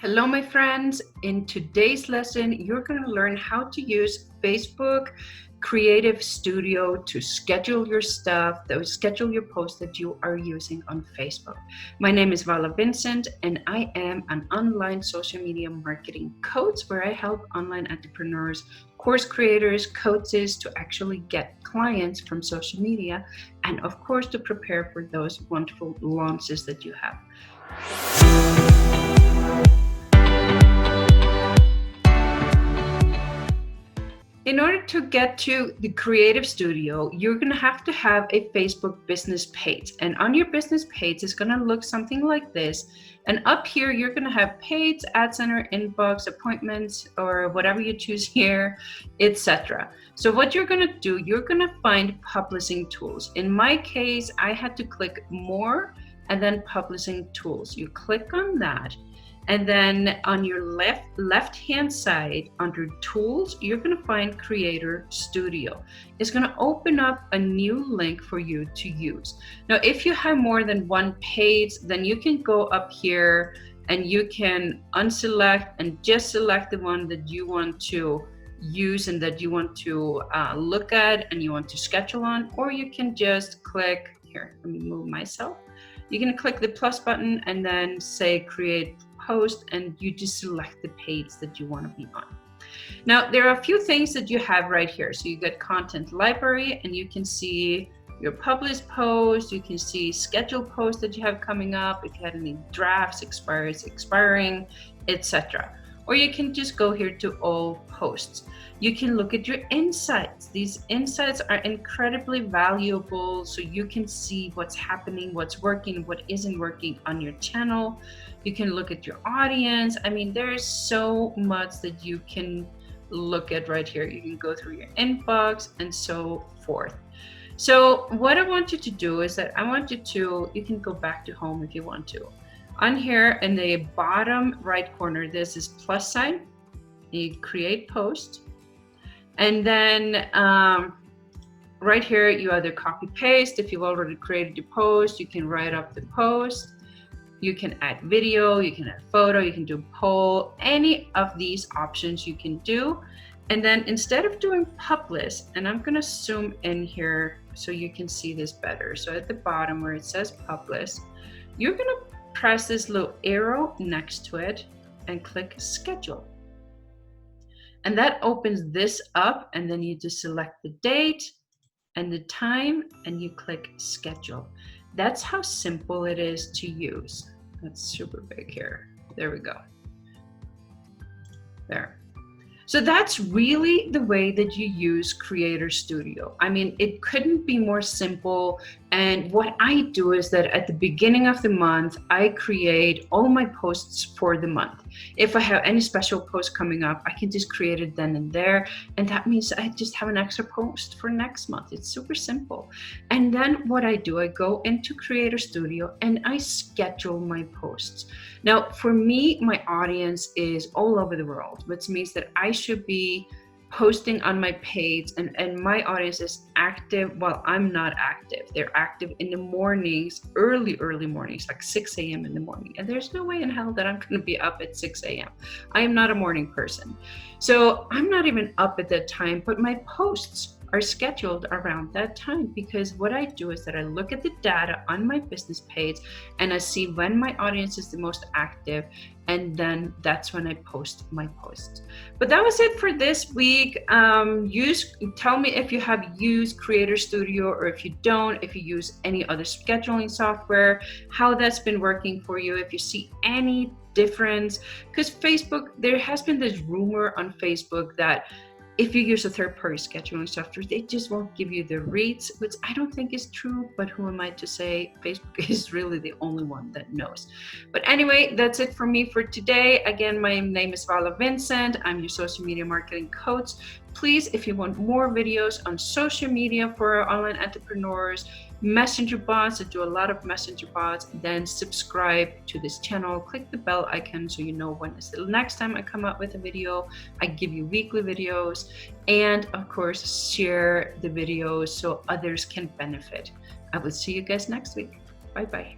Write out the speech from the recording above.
Hello, my friends. In today's lesson, you're going to learn how to use Facebook Creative Studio to schedule your stuff, schedule your posts that you are using on Facebook. My name is Vala and I am an online social media marketing coach where I help online entrepreneurs, course creators, coaches to actually get clients from social media and, of course, to prepare for those wonderful launches that you have. In order to get to the Creative Studio, you're going to have a Facebook business page. And on your business page, it's going to look something like this. And up here, you're going to have page, ad center, inbox, appointments, or whatever you choose here, etc. So what you're going to do, you're going to find publishing tools. In my case, I had to click more and then publishing tools. You click on that. And then on your left-hand side under tools, you're going to find Creator Studio. It's going to open up a new link for you to use. Now, if you have more than one page, then you can go up here and you can unselect and just select the one that you want to use and that you want to look at and you want to schedule on, or you can just click here. Let me move myself. You can click the plus button and then say create post, and you just select the page that you want to be on. Now, there are a few things that you have right here. So you get content library, and you can see your published posts, you can see scheduled posts that you have coming up, if you had any drafts, expiring, etc. Or you can just go here to all posts. You can look at your insights. These insights are incredibly valuable, so you can see what's happening, what's working, what isn't working on your channel. You can look at your audience. I mean, there's so much that you can look at right here. You can go through your inbox and so forth. So what I want you to do is that you can go back to home if you want to. On here in the bottom right corner, there's this plus sign. You create post. And then right here, you either copy paste. If you've already created your post, you can write up the post. You can add video, you can add photo, you can do poll, any of these options you can do. And then instead of doing publish, and I'm gonna zoom in here so you can see this better. So at the bottom where it says publish, you're gonna press this little arrow next to it and click schedule. And that opens this up, and then you just select the date and the time and you click schedule. That's how simple it is to use. That's super big here. There we go. There. So that's really the way that you use Creator Studio. I mean, it couldn't be more simple. And what I do is that at the beginning of the month, I create all my posts for the month. If I have any special post coming up, I can just create it then and there. And that means I just have an extra post for next month. It's super simple. And then what I do, I go into Creator Studio and I schedule my posts. Now, for me, my audience is all over the world, which means that I should be posting on my page, and my audience is active while I'm not active. They're active in the mornings, early mornings, like 6 a.m. in the morning. And there's no way in hell that I'm going to be up at 6 a.m. I am not a morning person. So I'm not even up at that time, but my posts are scheduled around that time, because what I do is that I look at the data on my business page and I see when my audience is the most active, and then that's when I post my posts. But that was it for this week. Tell me if you have used Creator Studio, or if you don't, if you use any other scheduling software, how that's been working for you, if you see any difference. Because Facebook, there has been this rumor on Facebook that if you use a third-party scheduling software, they just won't give you the reads, which I don't think is true, but who am I to say? Facebook is really the only one that knows. But anyway, that's it for me for today. Again, my name is Vala. I'm your social media marketing coach. Please, if you want more videos on social media for online entrepreneurs, messenger bots, I do a lot of messenger bots, then subscribe to this channel. Click the bell icon so you know when is the next time I come out with a video. I give you weekly videos, and of course, share the videos so others can benefit. I will see you guys next week. Bye-bye.